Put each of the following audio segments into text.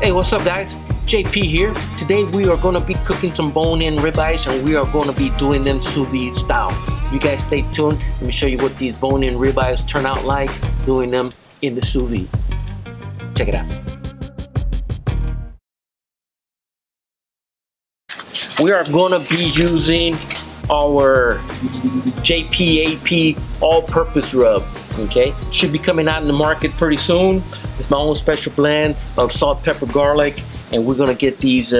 Hey, what's up guys? JP here. Today we are going to be cooking some bone-in ribeyes, and we are going to be doing them sous vide style. You guys stay tuned. Let me show you what these bone-in ribeyes turn out like doing them in the sous vide. Check it out. We are going to be using our J.P.BQ all-purpose rub. Okay, should be coming out in the market pretty soon. It's my own special blend of salt, pepper, garlic, and we're gonna get these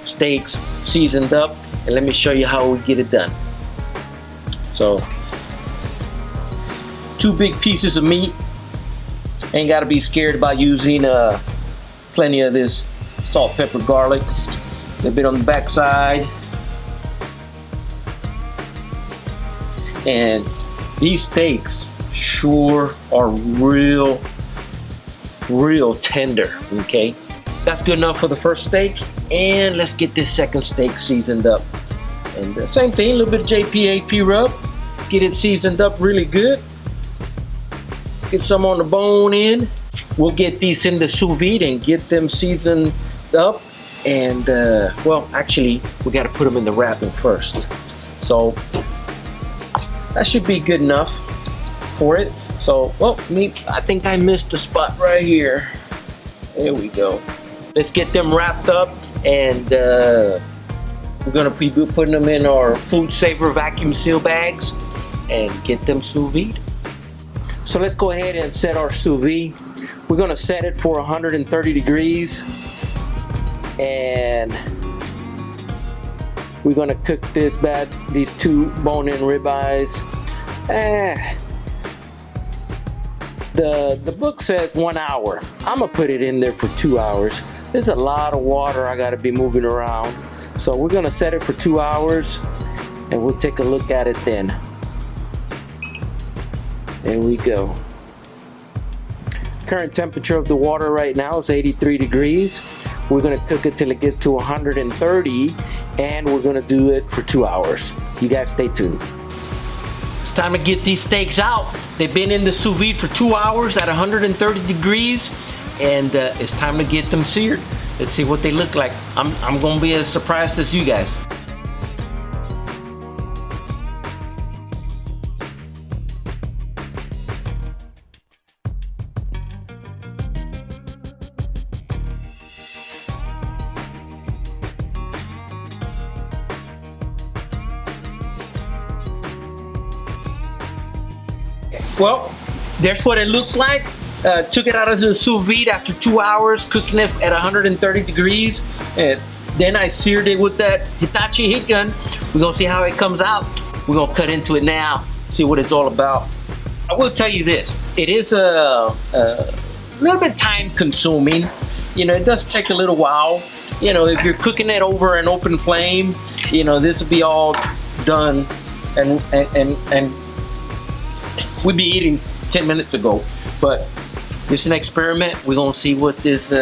steaks seasoned up, and let me show you how we get it done. So 2 big pieces of meat. Ain't gotta be scared about using plenty of this salt, pepper, garlic. A little bit on the back side. And these steaks sure are real tender. Okay, that's good enough for the first steak, and let's get this second steak seasoned up. And the same thing, a little bit of J.P.BBQ rub, get it seasoned up really good. Get some on the bone in. We'll get these in the sous vide and get them seasoned up. And well, actually we got to put them in the wrapping first, so that should be good enough for it. So, well, I think I missed the spot right here. There we go. Let's get them wrapped up, and we're gonna be putting them in our food saver vacuum seal bags and get them sous vide. So let's go ahead and set our sous vide. We're gonna set it for 130 degrees, and we're gonna cook these 2 bone-in ribeyes. The book says 1 hour. I'm gonna put it in there for 2 hours. There's a lot of water I gotta be moving around, so we're gonna set it for 2 hours, and we'll take a look at it then. There we go. Current temperature of the water right now is 83 degrees. We're gonna cook it till it gets to 130, and we're gonna do it for 2 hours. You guys stay tuned. It's time to get these steaks out. They've been in the sous vide for 2 hours at 130 degrees, and it's time to get them seared. Let's see what they look like. I'm gonna be as surprised as you guys. Well, there's what it looks like. Took it out of the sous vide after 2 hours, cooking it at 130 degrees. And then I seared it with that Hitachi heat gun. We're gonna see how it comes out. We're gonna cut into it now, see what it's all about. I will tell you this, it is a little bit time consuming. You know, it does take a little while. You know, if you're cooking it over an open flame, you know, this will be all done and we'd be eating 10 minutes ago. But it's an experiment. We're gonna see what this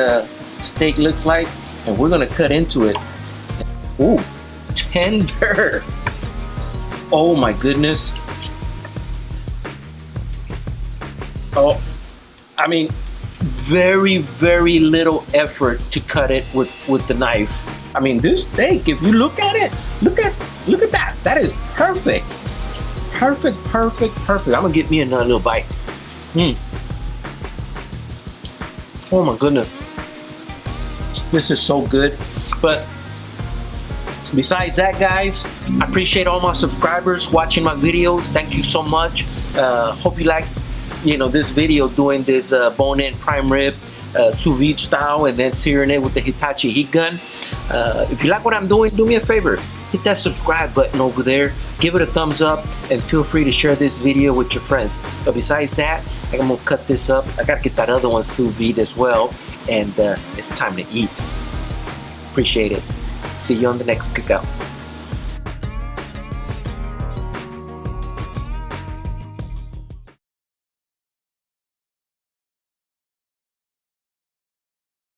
steak looks like, and we're gonna cut into it. Ooh, tender. Oh my goodness. Oh, I mean, very little effort to cut it with the knife. I mean, this steak, if you look at it, look at that. That is perfect. Perfect. I'm gonna get me another little bite. Oh my goodness, this is so good. But besides that, guys, I appreciate all my subscribers watching my videos. Thank you so much. Hope you like, you know, this video doing this bone-in prime rib sous vide style, and then searing it with the Hitachi heat gun. If you like what I'm doing, do me a favor, hit that subscribe button over there, give it a thumbs up, and feel free to share this video with your friends. But besides that, I'm gonna cut this up. I gotta get that other one sous vide as well, and it's time to eat. Appreciate it. See you on the next cookout.